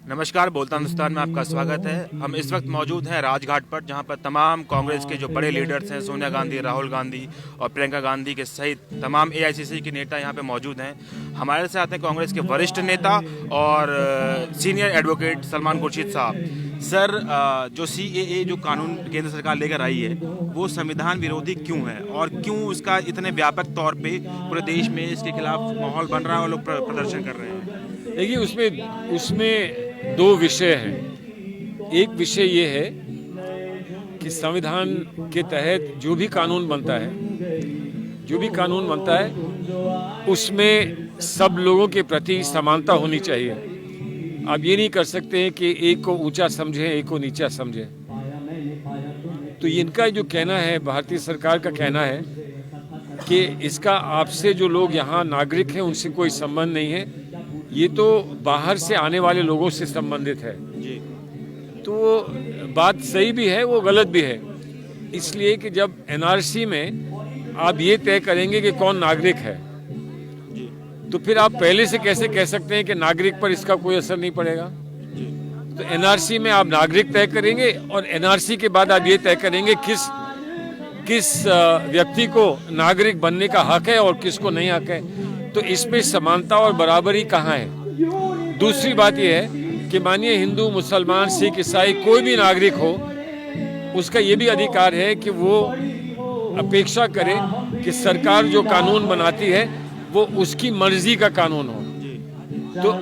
नमस्कार, बोलता हिंदुस्तान में आपका स्वागत है। हम इस वक्त मौजूद हैं राजघाट पर, जहां पर तमाम कांग्रेस के जो बड़े लीडर्स हैं, सोनिया गांधी, राहुल गांधी और प्रियंका गांधी के सहित तमाम एआईसीसी के नेता यहां पे मौजूद हैं। हमारे साथ हैं कांग्रेस के वरिष्ठ नेता और सीनियर एडवोकेट सलमान खुर्शीद साहब। सर, जो सीएए जो कानून केंद्र सरकार लेकर आई है, वो संविधान विरोधी क्यों है और क्यों उसका इतने व्यापक तौर पे पूरे देश में इसके खिलाफ माहौल बन रहा है और लोग प्रदर्शन कर रहे हैं? देखिए, उसमें दो विषय हैं। एक विषय ये है कि संविधान के तहत जो भी कानून बनता है उसमें सब लोगों के प्रति समानता होनी चाहिए। आप ये नहीं कर सकते हैं कि एक को ऊंचा समझें, एक को नीचा समझें। तो इनका जो कहना है, भारतीय सरकार का कहना है कि इसका आपसे जो लोग यहाँ नागरिक हैं उनसे कोई संबंध नहीं है, ये तो बाहर से आने वाले लोगों से संबंधित है। तो वो बात सही भी है, वो गलत भी है। इसलिए कि जब एनआरसी में आप ये तय करेंगे कि कौन नागरिक है, तो फिर आप पहले से कैसे कह सकते हैं कि नागरिक पर इसका कोई असर नहीं पड़ेगा? तो एनआरसी में आप नागरिक तय करेंगे और एनआरसी के बाद आप ये तय करेंगे किस व्यक्ति को नागरिक बनने का हक है और किसको नहीं हक है। तो इसमें समानता और बराबरी कहाँ है? दूसरी बात यह है कि मानिए हिंदू, मुसलमान, सिख, ईसाई कोई भी नागरिक हो, उसका ये भी अधिकार है कि वो अपेक्षा करे कि सरकार जो कानून बनाती है वो उसकी मर्जी का कानून हो। तो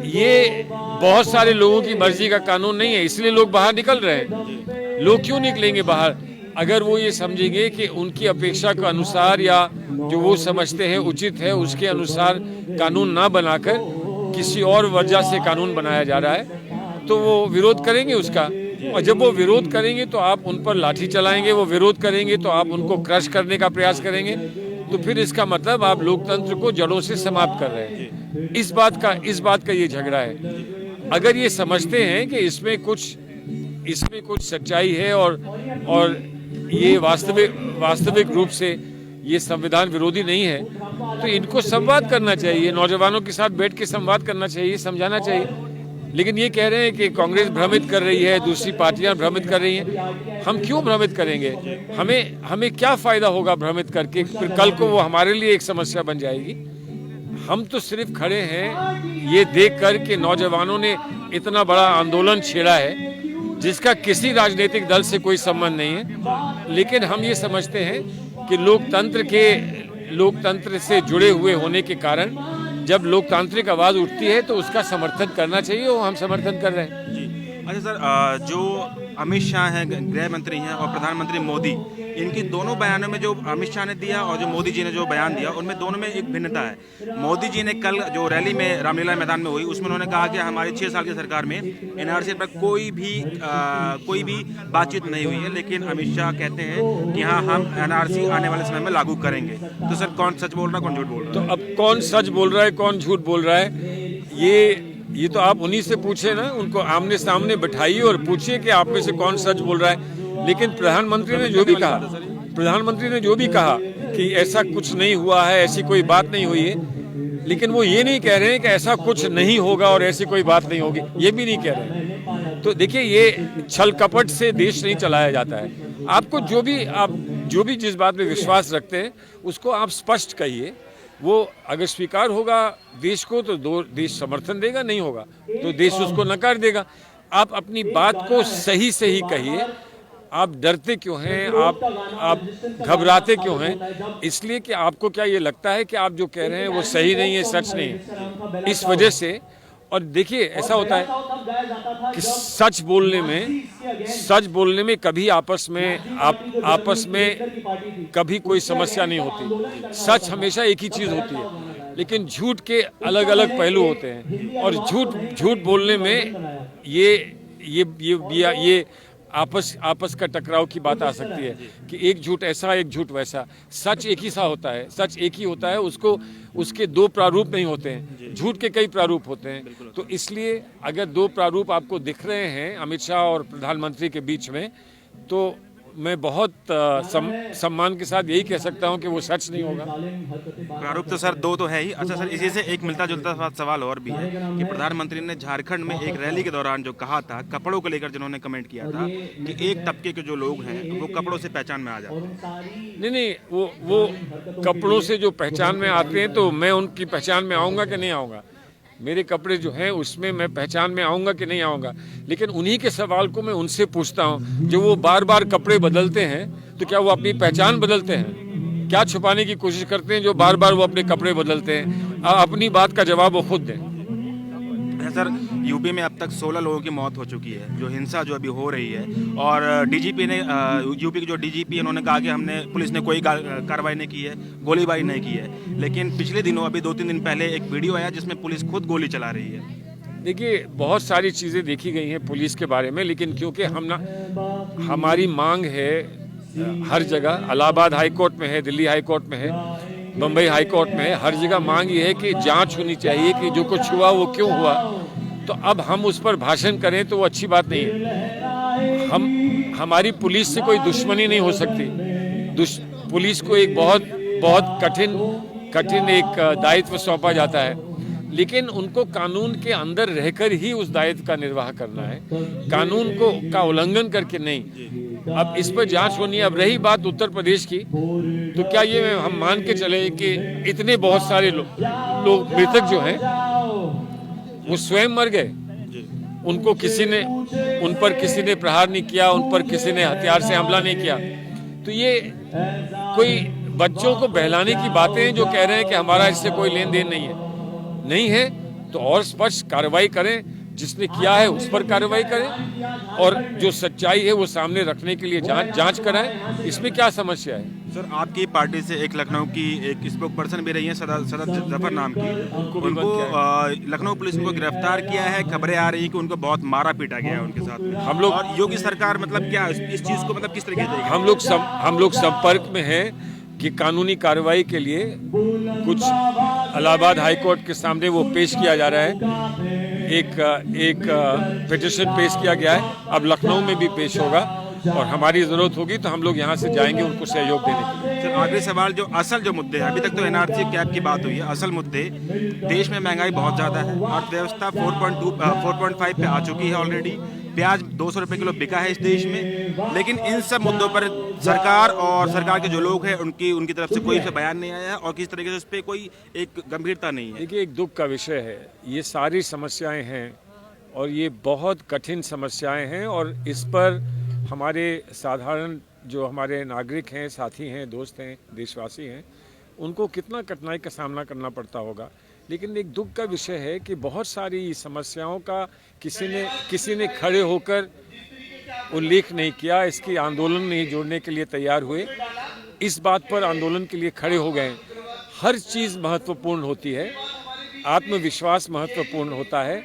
ये बहुत सारे लोगों की मर्जी का कानून नहीं है, इसलिए लोग बाहर निकल रहे हैं। लोग क्यों निकलेंगे बाहर? अगर वो ये समझेंगे कि उनकी अपेक्षा के अनुसार या जो वो समझते हैं उचित है उसके अनुसार कानून ना बनाकर किसी और वजह से कानून बनाया जा रहा है, तो वो विरोध करेंगे उसका। और जब वो विरोध करेंगे तो आप उन पर लाठी चलाएंगे, वो विरोध करेंगे तो आप उनको क्रश करने का प्रयास करेंगे। तो फिर इसका मतलब आप लोकतंत्र को जड़ों से समाप्त कर रहे हैं। इस बात का ये झगड़ा है। अगर ये समझते हैं कि इसमें कुछ सच्चाई है और ये वास्तविक रूप से ये संविधान विरोधी नहीं है, तो इनको संवाद करना चाहिए, नौजवानों के साथ बैठ के संवाद करना चाहिए, समझाना चाहिए। लेकिन ये कह रहे हैं कि कांग्रेस भ्रमित कर रही है, दूसरी पार्टियां भ्रमित कर रही हैं। हम क्यों भ्रमित करेंगे? हमें क्या फायदा होगा भ्रमित करके? फिर कल को वो हमारे लिए एक समस्या बन जाएगी। हम तो सिर्फ खड़े हैं ये देख कर कि नौजवानों ने इतना बड़ा आंदोलन छेड़ा है जिसका किसी राजनीतिक दल से कोई संबंध नहीं है। लेकिन हम ये समझते हैं कि लोकतंत्र से जुड़े हुए होने के कारण जब लोकतांत्रिक आवाज उठती है तो उसका समर्थन करना चाहिए, वो हम समर्थन कर रहे हैं। अच्छा सर, जो अमित शाह हैं, गृह मंत्री हैं, और प्रधानमंत्री मोदी, इनकी दोनों बयानों में जो अमित शाह ने दिया और जो मोदी जी ने जो बयान दिया, उनमें दोनों में एक भिन्नता है। मोदी जी ने कल जो रैली में रामलीला मैदान में हुई, उसमें उन्होंने कहा कि हमारी 6 साल की सरकार में एनआरसी पर कोई भी बातचीत नहीं हुई है। लेकिन अमित शाह कहते हैं कि हाँ, हम एनआरसी आने वाले समय में लागू करेंगे। तो सर, कौन सच बोल रहा है, कौन झूठ बोल रहा है? तो अब कौन सच बोल रहा है, कौन झूठ बोल रहा है, ये तो आप उन्हीं से पूछे ना, उनको आमने सामने बैठाइए और पूछिए कि आप में से कौन सच बोल रहा है। लेकिन प्रधानमंत्री ने जो भी कहा कि ऐसा कुछ नहीं हुआ है, ऐसी कोई बात नहीं हुई है, लेकिन वो ये नहीं कह रहे हैं कि ऐसा कुछ नहीं होगा और ऐसी कोई बात नहीं होगी, ये भी नहीं कह रहे हैं। तो देखिए, ये छल कपट से देश नहीं चलाया जाता है। आपको जो भी जिस बात में विश्वास रखते हैं उसको आप स्पष्ट कहिए। वो अगर स्वीकार होगा देश को तो देश समर्थन देगा, नहीं होगा तो देश उसको नकार देगा। आप अपनी बात को सही कहिए। आप डरते क्यों हैं? आप घबराते क्यों हैं? इसलिए कि आपको क्या ये लगता है कि आप जो कह रहे हैं वो सही नहीं है, सच नहीं है, इस वजह से। और देखिए, ऐसा होता है कि सच बोलने में कभी आपस में कभी कोई समस्या नहीं होती। सच हमेशा एक ही चीज होती है, लेकिन झूठ के अलग अलग पहलू होते हैं। और झूठ बोलने में ये आपस का टकराव की बात आ सकती है कि एक झूठ ऐसा, एक झूठ वैसा। सच एक ही सा होता है, सच एक ही होता है, उसके दो प्रारूप नहीं होते हैं। झूठ के कई प्रारूप होते हैं। तो इसलिए अगर दो प्रारूप आपको दिख रहे हैं अमित शाह और प्रधानमंत्री के बीच में, तो मैं बहुत सम्मान के साथ यही कह सकता हूं कि वो सच नहीं होगा। प्रारूप तो सर दो तो है ही। अच्छा सर, इसी से एक मिलता जुलता सवाल और भी है कि प्रधानमंत्री ने झारखंड में एक रैली के दौरान जो कहा था, कपड़ों को लेकर जिन्होंने कमेंट किया था कि एक तबके के जो लोग हैं वो कपड़ों से पहचान में आ जाते हैं। नहीं, वो कपड़ों से जो पहचान में आते हैं तो मैं उनकी पहचान में आऊँगा कि नहीं आऊँगा? मेरे कपड़े जो हैं उसमें मैं पहचान में आऊँगा कि नहीं आऊँगा? लेकिन उन्हीं के सवाल को मैं उनसे पूछता हूँ, जो वो बार बार कपड़े बदलते हैं तो क्या वो अपनी पहचान बदलते हैं? क्या छुपाने की कोशिश करते हैं जो बार बार वो अपने कपड़े बदलते हैं? अपनी बात का जवाब वो खुद दें। सर, यूपी में अब तक 16 लोगों की मौत हो चुकी है, जो हिंसा जो अभी हो रही है, और डीजीपी ने यूपी के जो डीजीपी उन्होंने कहा कि पुलिस ने कोई कार्रवाई नहीं की है, गोलीबारी नहीं की है। लेकिन पिछले दिनों, अभी 2-3 दिन पहले एक वीडियो आया जिसमें पुलिस खुद गोली चला रही है। देखिए, बहुत सारी चीज़ें देखी गई हैं पुलिस के बारे में, लेकिन क्योंकि हमारी मांग है हर जगह, इलाहाबाद हाई कोर्ट में है, दिल्ली हाई कोर्ट में है, बम्बई हाई कोर्ट में है, हर जगह मांग ये है कि जांच होनी चाहिए कि जो कुछ हुआ वो क्यों हुआ। तो अब हम उस पर भाषण करें तो वो अच्छी बात नहीं है। हमारी पुलिस से कोई दुश्मनी नहीं हो सकती। पुलिस को एक बहुत बहुत कठिन एक दायित्व सौंपा जाता है, लेकिन उनको कानून के अंदर रहकर ही उस दायित्व का निर्वाह करना है, कानून का उल्लंघन करके नहीं। अब इस पर जांच होनी है। अब रही बात उत्तर प्रदेश की, तो क्या ये हम मान के चले कि इतने बहुत सारे लोग मृतक जो हैं वो स्वयं मर गए? उन पर किसी ने प्रहार नहीं किया, उन पर किसी ने हथियार से हमला नहीं किया। तो ये कोई बच्चों को बहलाने की बातें हैं जो कह रहे हैं कि हमारा इससे कोई लेन देन नहीं है। तो और स्पष्ट कार्रवाई करें, जिसने किया है उस पर कार्रवाई करें, और जो सच्चाई है वो सामने रखने के लिए जांच कराएं। इसमें क्या समस्या है? सर, आपकी पार्टी से एक लखनऊ की एक स्पोक पर्सन भी रही है, सदर जफर नाम की, उनको लखनऊ पुलिस ने गिरफ्तार किया है। खबरें आ रही कि उनको बहुत मारा पीटा गया है उनके साथ में। हम लोग, और योगी सरकार मतलब क्या इस चीज को मतलब किस तरीके से? हम लोग संपर्क में हैं कि कानूनी कार्रवाई के लिए कुछ इलाहाबाद हाई कोर्ट के सामने वो पेश किया जा रहा है। एक पिटीशन पेश किया गया है, अब लखनऊ में भी पेश होगा, और हमारी जरूरत होगी तो हम लोग यहाँ से जाएंगे उनको सहयोग देने के लिए। सर, आखिरी सवाल, जो असल जो मुद्दे हैं, अभी तक तो एनआरसी कैप की बात हुई है, असल मुद्दे, देश में महंगाई बहुत ज़्यादा है, अर्थव्यवस्था 4.5 पे आ चुकी है ऑलरेडी, प्याज 200 रुपये किलो बिका है इस देश में, लेकिन इन सब मुद्दों पर सरकार के जो लोग हैं उनकी तरफ से कोई बयान नहीं आया और किसी तरीके से उस पर कोई एक गंभीरता नहीं है। देखिए, एक दुख का विषय है, ये सारी समस्याएं हैं और ये बहुत कठिन समस्याएं हैं, और इस पर हमारे साधारण जो हमारे नागरिक हैं, साथी हैं, दोस्त हैं, देशवासी हैं, उनको कितना कठिनाई का सामना करना पड़ता होगा। लेकिन एक दुख का विषय है कि बहुत सारी समस्याओं का किसी ने खड़े होकर उल्लेख नहीं किया, इसकी आंदोलन नहीं जोड़ने के लिए तैयार हुए, इस बात पर आंदोलन के लिए खड़े हो गए। हर चीज़ महत्वपूर्ण होती है, आत्मविश्वास महत्वपूर्ण होता है,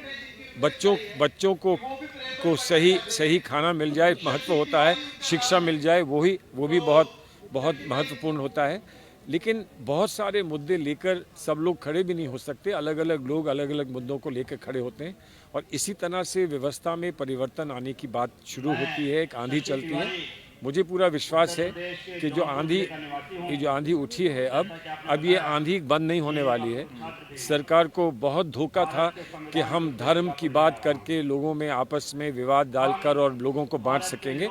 बच्चों को सही खाना मिल जाए महत्व होता है, शिक्षा मिल जाए वो भी बहुत महत्वपूर्ण होता है। लेकिन बहुत सारे मुद्दे लेकर सब लोग खड़े भी नहीं हो सकते, अलग अलग लोग अलग अलग मुद्दों को लेकर खड़े होते हैं, और इसी तरह से व्यवस्था में परिवर्तन आने की बात शुरू होती है, एक आंधी चलती है। मुझे पूरा विश्वास है कि जो आंधी उठी है, अब ये आंधी बंद नहीं होने वाली है। सरकार को बहुत धोखा था कि हम धर्म की बात करके लोगों में आपस में विवाद डालकर और लोगों को बांट सकेंगे।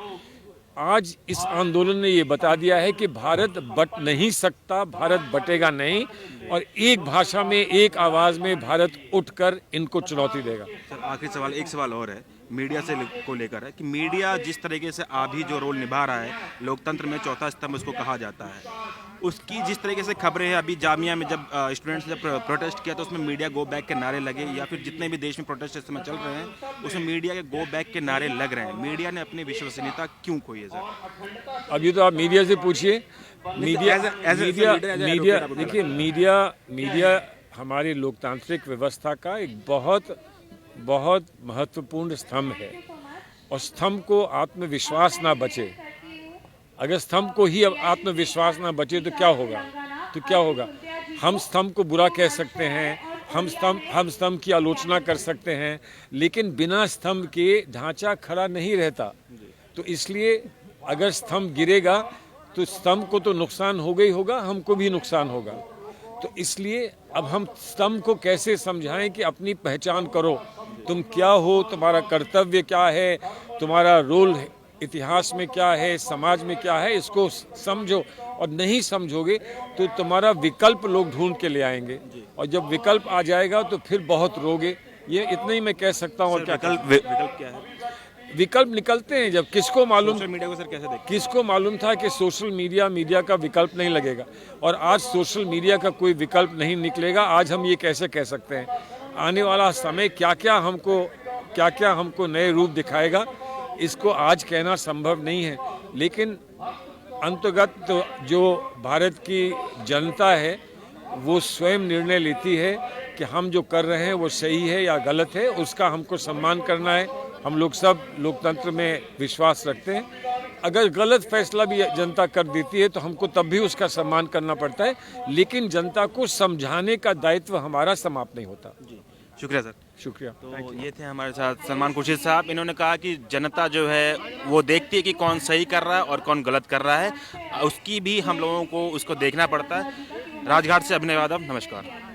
आज इस आंदोलन ने ये बता दिया है कि भारत बट नहीं सकता, भारत बटेगा नहीं, और एक भाषा में, एक आवाज़ में भारत उठकर इनको चुनौती देगा। सर, आखिरी सवाल, एक सवाल और है मीडिया को लेकर है कि मीडिया जिस तरीके से अभी जो रोल निभा रहा है, लोकतंत्र में चौथा स्तंभ उसको कहा जाता है, उसकी जिस तरीके से खबरें हैं, अभी जामिया में जब स्टूडेंट्स ने प्रोटेस्ट किया तो उसमें मीडिया गो बैक के नारे लगे, या फिर जितने भी देश में प्रोटेस्ट इस समय चल रहे हैं उसमें मीडिया के गो बैक के नारे लग रहे हैं। मीडिया ने अपनी विश्वसनीयता क्यों खोई है सर? अभी तो आप मीडिया से पूछिए। मीडिया देखिए, मीडिया हमारी लोकतांत्रिक व्यवस्था का एक बहुत महत्वपूर्ण स्तंभ है, और स्तंभ को आत्मविश्वास ना बचे, अगर स्तंभ को ही अब आत्मविश्वास ना बचे तो क्या होगा? हम स्तंभ को बुरा कह सकते हैं, हम स्तंभ की आलोचना कर सकते हैं, लेकिन बिना स्तंभ के ढांचा खड़ा नहीं रहता। तो इसलिए अगर स्तंभ गिरेगा तो स्तंभ को तो नुकसान होगा ही होगा, हमको भी नुकसान होगा। तो इसलिए अब हम स्तंभ को कैसे समझाएं कि अपनी पहचान करो, तुम क्या हो, तुम्हारा कर्तव्य क्या है, तुम्हारा रोल इतिहास में क्या है, समाज में क्या है, इसको समझो। और नहीं समझोगे तो तुम्हारा विकल्प लोग ढूंढ के ले आएंगे, और जब विकल्प आ जाएगा तो फिर बहुत रोगे। ये इतना ही मैं कह सकता हूँ। और क्या विकल्प क्या है? विकल्प निकलते हैं जब किसको मालूम, सोशल मीडिया को सर कैसे देखते किसको मालूम था कि सोशल मीडिया का विकल्प नहीं लगेगा, और आज सोशल मीडिया का कोई विकल्प नहीं निकलेगा। आज हम ये कैसे कह सकते हैं? आने वाला समय क्या क्या हमको नए रूप दिखाएगा, इसको आज कहना संभव नहीं है। लेकिन अंतर्गत तो जो भारत की जनता है वो स्वयं निर्णय लेती है कि हम जो कर रहे हैं वो सही है या गलत है, उसका हमको सम्मान करना है। हम लोग सब लोकतंत्र में विश्वास रखते हैं। अगर गलत फैसला भी जनता कर देती है तो हमको तब भी उसका सम्मान करना पड़ता है, लेकिन जनता को समझाने का दायित्व हमारा समाप्त नहीं होता। जी, शुक्रिया सर। शुक्रिया। तो ये थे हमारे साथ सलमान खुर्शीद साहब। इन्होंने कहा कि जनता जो है वो देखती है कि कौन सही कर रहा है और कौन गलत कर रहा है, उसकी भी हम लोगों को उसको देखना पड़ता है। राजघाट से अभिनव यादव, नमस्कार।